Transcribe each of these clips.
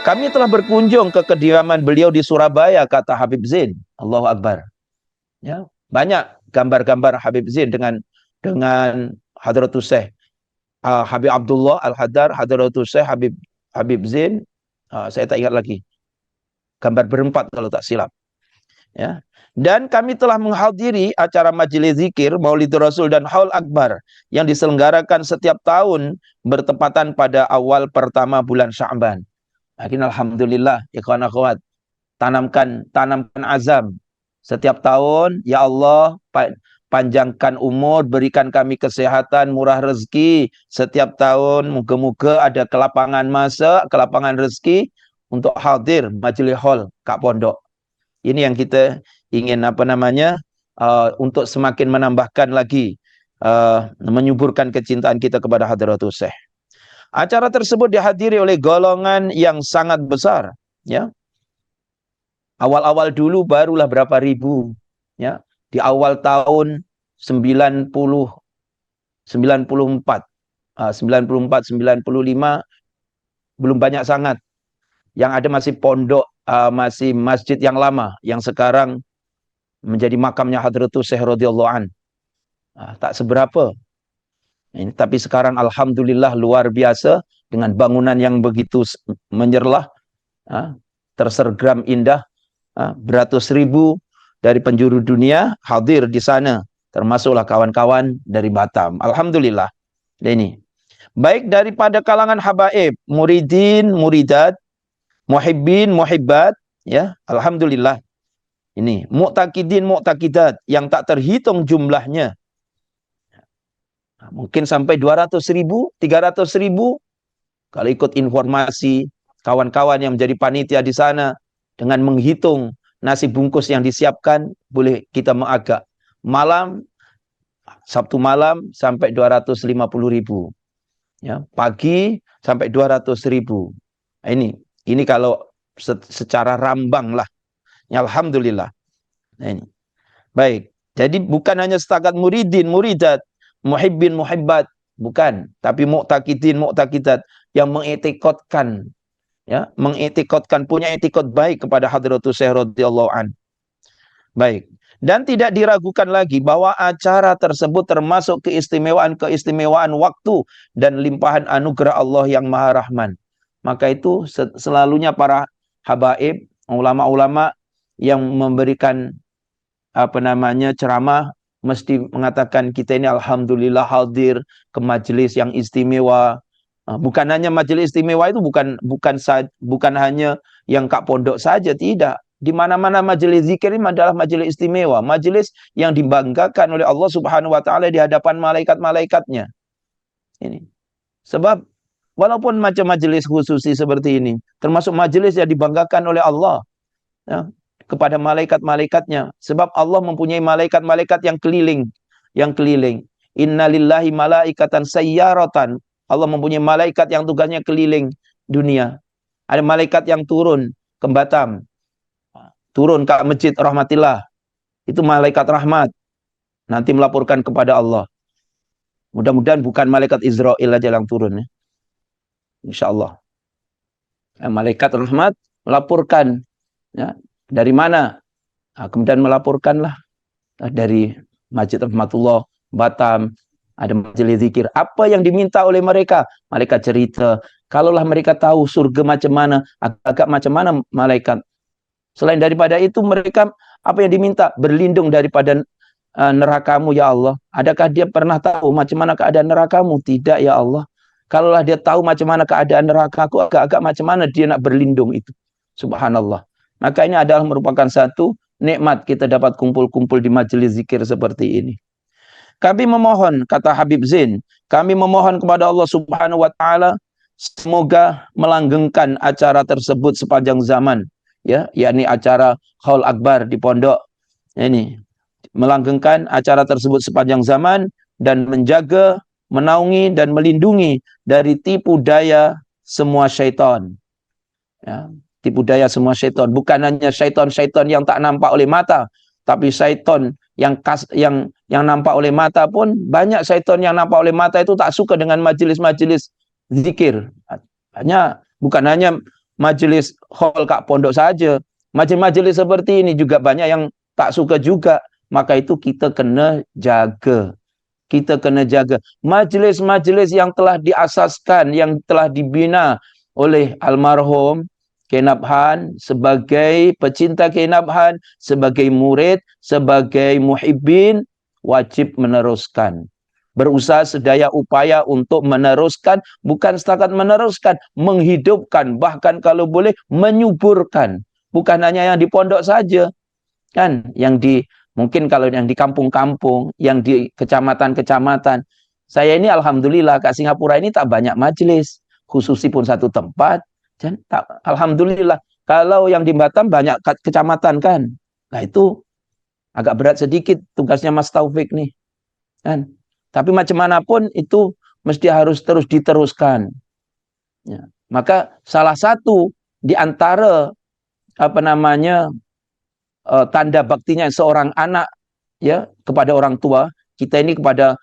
Kami telah berkunjung ke kediaman beliau di Surabaya, kata Habib Zain. Allahu Akbar. Ya, banyak gambar-gambar Habib Zain dengan Hadratus Syekh Habib Abdullah Al-Haddar, Hadratus Syekh Habib Zain. Saya tak ingat lagi. Gambar berempat kalau tak silap. Ya. Dan kami telah menghadiri acara majelis zikir Maulid Rasul dan Haul Akbar yang diselenggarakan setiap tahun bertepatan pada awal pertama bulan Sya'ban. Akhirnya alhamdulillah, ikhwan akhwat, tanamkan azam setiap tahun, ya Allah, panjangkan umur, berikan kami kesehatan, murah rezeki setiap tahun. Moga-moga ada kelapangan masa, kelapangan rezeki untuk hadir majelis hall Kak Pondok. Ini yang kita ingin untuk semakin menambahkan lagi, menyuburkan kecintaan kita kepada Hadratus Syekh. Acara tersebut dihadiri oleh golongan yang sangat besar, ya. Awal-awal dulu barulah berapa ribu, ya. Di awal tahun 90, 94, 94, 95 belum banyak sangat. Yang ada masih pondok, masih masjid yang lama, yang sekarang menjadi makamnya Hadratus Syekh radhiyallahu an. Tak seberapa. Ini, tapi sekarang alhamdulillah luar biasa dengan bangunan yang begitu menyerlah, tersergram indah, beratus ribu dari penjuru dunia hadir di sana, termasuklah kawan-kawan dari Batam. Alhamdulillah. Ini baik daripada kalangan habaib, muridin, muridat, muhibbin, muhibbat, ya, alhamdulillah. Ini mu'takidin, mu'takidat yang tak terhitung jumlahnya. Mungkin sampai 200.000, 300.000. Kalau ikut informasi kawan-kawan yang menjadi panitia di sana, dengan menghitung nasi bungkus yang disiapkan, boleh kita mengagak. Malam, Sabtu malam sampai 250.000. Ya, pagi sampai 200.000. Ini kalau secara rambang lah. Ya, alhamdulillah. Nah, ini. Baik. Jadi bukan hanya setakat muridin, muridat, muhibbin, muhibbat, bukan, tapi mu'takidin, mu'takidat yang mengetikotkan, ya, mengetikotkan, punya etikot baik kepada Hadratus Syekh radhiyallahu an. Baik. Dan tidak diragukan lagi bahwa acara tersebut termasuk keistimewaan waktu dan limpahan anugerah Allah yang Maha Rahman. Maka itu selalunya para habaib, ulama-ulama yang memberikan ceramah mesti mengatakan kita ini alhamdulillah hadir ke majelis yang istimewa. Bukan hanya majelis istimewa itu bukan hanya yang Kak Pondok saja, tidak. Di mana-mana majelis zikir ini adalah majelis istimewa, majelis yang dibanggakan oleh Allah Subhanahu wa taala di hadapan malaikat-malaikatnya. Ini. Sebab walaupun macam majelis khususi seperti ini, termasuk majelis yang dibanggakan oleh Allah, ya, kepada malaikat-malaikatnya. Sebab Allah mempunyai malaikat-malaikat yang keliling. Inna lillahi malaikatan sayyaratan. Allah mempunyai malaikat yang tugasnya keliling dunia. Ada malaikat yang turun ke Batam, turun ke Masjid Rahmatillah. Itu malaikat rahmat. Nanti melaporkan kepada Allah. Mudah-mudahan bukan malaikat Israel aja yang turun, ya. Insyaallah. Malaikat rahmat melaporkan, ya. Dari mana? Kemudian melaporkanlah dari Masjid Rahmatullah Batam, ada majelis zikir. Apa yang diminta oleh mereka? Malaikat cerita. Kalaulah mereka tahu surga macam mana, agak macam mana malaikat. Selain daripada itu, mereka apa yang diminta? Berlindung daripada nerakamu, ya Allah. Adakah dia pernah tahu macam mana keadaan nerakamu? Tidak, ya Allah. Kalaulah dia tahu macam mana keadaan nerakaku, agak-agak macam mana dia nak berlindung itu. Subhanallah. Maka ini adalah merupakan satu nikmat kita dapat kumpul-kumpul di majelis zikir seperti ini. Kami memohon, kata Habib Zain, kami memohon kepada Allah Subhanahu wa taala semoga melanggengkan acara tersebut sepanjang zaman, ya, yakni acara Haul Akbar di pondok. Ini melanggengkan acara tersebut sepanjang zaman dan menjaga, menaungi dan melindungi dari tipu daya semua syaitan. Ya, tipu daya semua syaitan, bukan hanya syaitan-syaitan yang tak nampak oleh mata, tapi syaitan yang nampak oleh mata pun banyak. Syaitan yang nampak oleh mata itu tak suka dengan majelis-majelis zikir. Bukan hanya majelis hall Kak Pondok saja. Majelis-majelis seperti ini juga banyak yang tak suka juga. Maka itu kita kena jaga. Kita kena jaga. Majelis-majelis yang telah diasaskan, yang telah dibina oleh almarhum Kenabhan sebagai pecinta Kenabhan, sebagai murid, sebagai muhibbin, wajib meneruskan. Berusaha sedaya upaya untuk meneruskan, bukan setakat meneruskan, menghidupkan, bahkan kalau boleh menyuburkan. Bukan hanya yang di pondok saja, kan? Yang di mungkin kalau yang di kampung-kampung, yang di kecamatan-kecamatan. Saya ini alhamdulillah Kak Singapura ini tak banyak majelis, khususipun satu tempat. Dan tak, alhamdulillah. Kalau yang di Batam banyak kecamatan kan. Nah itu agak berat sedikit tugasnya Mas Taufik nih. Kan? Tapi macam manapun itu mesti harus terus diteruskan. Ya. Maka salah satu di antara tanda baktinya seorang anak ya kepada orang tua, kita ini kepada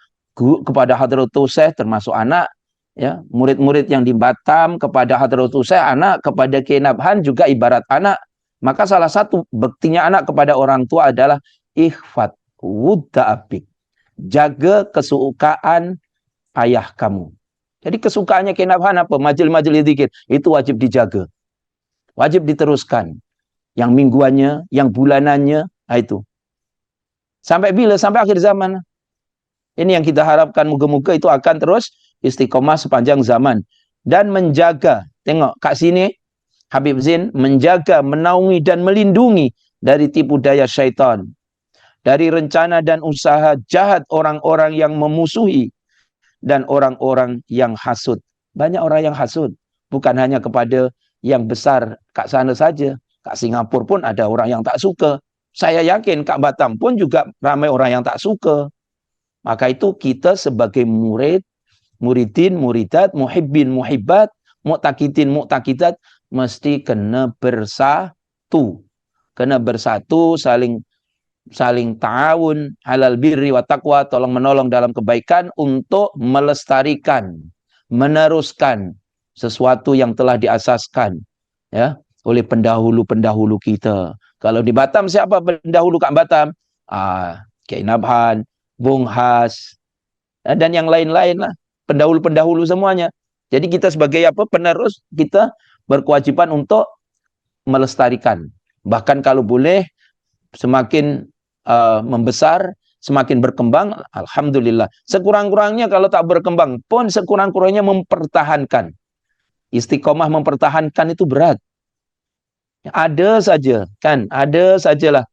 Hadratul Syekh termasuk anak, ya, murid-murid yang di Batam kepada Hadratul Syekh anak, kepada Kiai Nabhan juga ibarat anak. Maka salah satu baktinya anak kepada orang tua adalah ikhfat wudda abik. Jaga kesukaan ayah kamu. Jadi kesukaannya Kiai Nabhan apa? Majelis-majelis zikir. Itu wajib dijaga. Wajib diteruskan. Yang mingguannya, yang bulanannya, nah itu. Sampai bila? Sampai akhir zaman. Ini yang kita harapkan, moga-moga itu akan terus istiqomah sepanjang zaman. Dan menjaga, tengok kat sini, Habib Zain menjaga, menaungi dan melindungi dari tipu daya syaitan. Dari rencana dan usaha jahat orang-orang yang memusuhi dan orang-orang yang hasud. Banyak orang yang hasud. Bukan hanya kepada yang besar kat sana saja. Kat Singapura pun ada orang yang tak suka. Saya yakin kat Batam pun juga ramai orang yang tak suka. Maka itu kita sebagai murid, muridin, muridat, muhibbin, muhibbat, mu'takidin, mu'takidat, mesti kena bersatu. Kena bersatu, saling ta'awun halal birri wa taqwa, tolong menolong dalam kebaikan untuk melestarikan, meneruskan sesuatu yang telah diasaskan ya oleh pendahulu-pendahulu kita. Kalau di Batam siapa pendahulu kat Batam? Kiai Nabhan, Bung Has, dan yang lain-lain lah, pendahulu-pendahulu semuanya. Jadi kita sebagai penerus, kita berkewajiban untuk melestarikan. Bahkan kalau boleh semakin membesar, semakin berkembang, alhamdulillah. Sekurang-kurangnya kalau tak berkembang pun sekurang-kurangnya mempertahankan. Istiqomah mempertahankan itu berat. Ada saja, kan? Ada sajalah.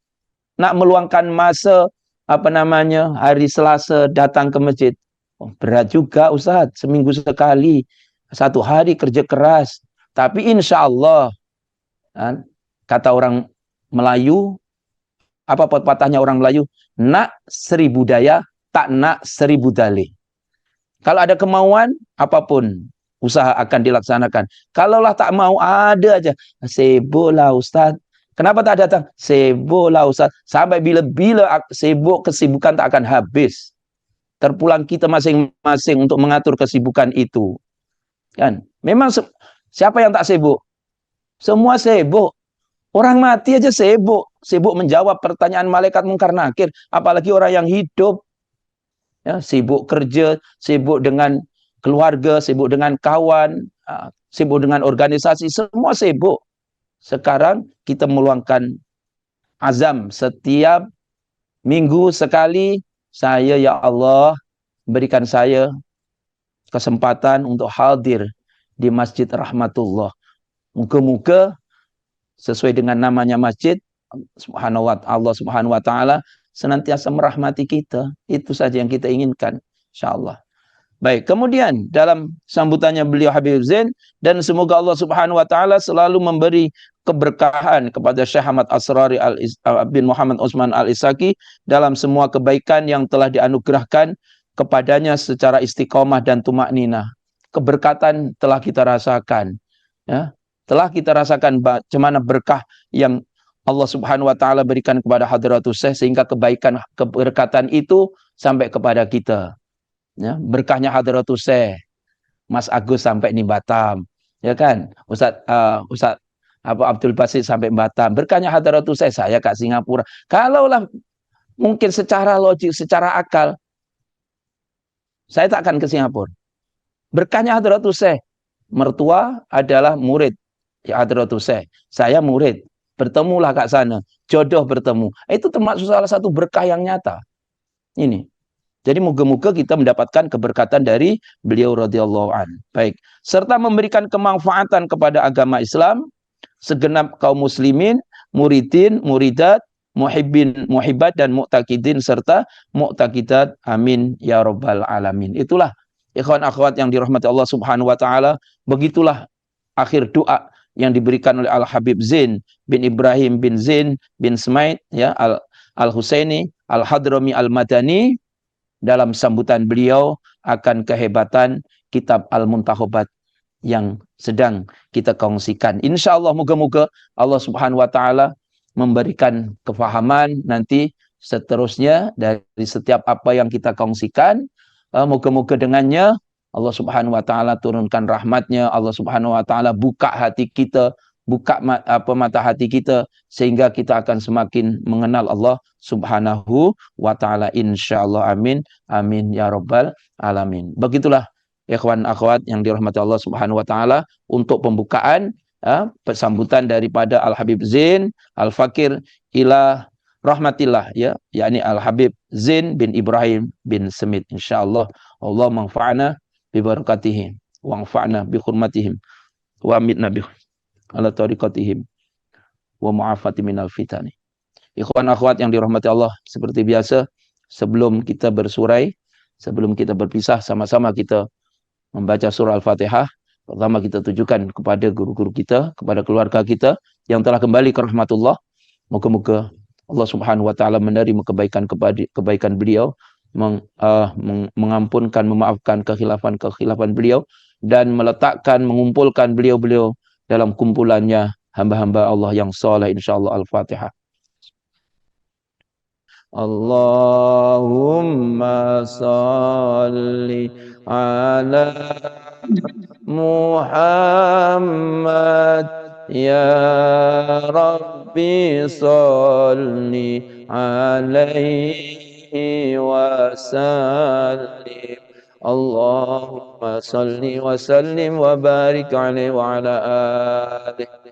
Nak meluangkan masa hari Selasa datang ke masjid. Berat juga Ustaz, seminggu sekali. Satu hari kerja keras. Tapi insya Allah, kan? Kata orang Melayu, apa pepatahnya orang Melayu? Nak 1000 daya, tak nak 1000 dalih. Kalau ada kemauan, apapun usaha akan dilaksanakan. Kalaulah tak mau, ada aja. Sibuklah Ustaz. Kenapa tak datang? Sibuklah Ustaz. Sampai bila-bila sibuk, kesibukan tak akan habis. Terpulang kita masing-masing untuk mengatur kesibukan itu. Kan? Memang siapa yang tak sibuk? Semua sibuk. Orang mati aja sibuk menjawab pertanyaan malaikat mungkar nakir, apalagi orang yang hidup. Ya, sibuk kerja, sibuk dengan keluarga, sibuk dengan kawan, sibuk dengan organisasi, semua sibuk. Sekarang kita meluangkan azam setiap minggu sekali, saya ya Allah berikan saya kesempatan untuk hadir di Masjid Rahmatullah. Moga-moga sesuai dengan namanya masjid, Allah Subhanahu wa taala senantiasa merahmati kita. Itu saja yang kita inginkan, insyaallah. Baik, kemudian dalam sambutannya beliau Habib Zain, dan semoga Allah Subhanahu wa taala selalu memberi keberkahan kepada Syekh Ahmad Asrari bin Muhammad Utsman Al-Isaki dalam semua kebaikan yang telah dianugerahkan kepadanya secara istiqomah dan tumakninah. Keberkatan telah kita rasakan, ya. Telah kita rasakan bagaimana berkah yang Allah Subhanahu wa taala berikan kepada Hadratul Syekh, sehingga keberkatan itu sampai kepada kita. Ya, berkahnya Hadratul Syekh, Mas Agus sampai di Batam, Ya kan? Ustaz Abdul Basit sampai Batam. Berkahnya Hadratus saya ke Singapura. Kalaulah mungkin secara logik, secara akal, saya tak akan ke Singapura. Berkahnya Hadratus mertua adalah murid ya Hadratus saya murid. Bertemulah Kak sana. Jodoh bertemu. Itu termasuk salah satu berkah yang nyata. Ini. Jadi moga-moga kita mendapatkan keberkatan dari beliau radhiyallahu an. Baik, serta memberikan kemanfaatan kepada agama Islam, segenap kaum muslimin, muridin, muridat, muhibbin, muhibbat dan mu'taqidin serta mu'taqidat. Amin ya rabbal alamin. Itulah ikhwan akhwat yang dirahmati Allah Subhanahu wa taala, begitulah akhir doa yang diberikan oleh Al Habib Zain bin Ibrahim bin Zain bin Smaid ya Al Husaini Al Hadrami Al Madani dalam sambutan beliau akan kehebatan kitab Al-Muntakhabat yang sedang kita kongsikan. Insya Allah moga-moga Allah Subhanahu wa taala memberikan kefahaman nanti seterusnya dari setiap apa yang kita kongsikan. Moga-moga dengannya Allah Subhanahu wa taala turunkan rahmatnya, Allah Subhanahu wa taala buka hati kita, buka mata hati kita sehingga kita akan semakin mengenal Allah Subhanahu wa taala insyaallah. Amin amin ya rabbal alamin. Begitulah ikhwan akhwat yang dirahmati Allah Subhanahu wa taala untuk pembukaan sambutan daripada Al Habib Zain Al Fakir ila rahmatillah ya, yakni Al Habib Zain bin Ibrahim bin Semit. Insyaallah Allah manfa'ana bi barakatihim wa anfa'na bi hurmatihim wa amitna bi ala tariqatihim wa mu'afati minal fitani. Ikhwan akhwat yang dirahmati Allah, seperti biasa sebelum kita bersurai, sebelum kita berpisah, sama-sama kita membaca surah Al-Fatihah. Pertama kita tujukan kepada guru-guru kita, kepada keluarga kita yang telah kembali ke rahmatullah. Moga-moga Allah Subhanahu wa taala menerima kebaikan beliau, mengampunkan, memaafkan kekhilafan beliau dan meletakkan, mengumpulkan beliau-beliau dalam kumpulannya hamba-hamba Allah yang saleh insyaallah. Al-Fatihah. Allahumma salli ala Muhammad ya Rabbi salli alaihi wa sallim. Allahumma salli wa sallim wa barik alaihi wa ala alihi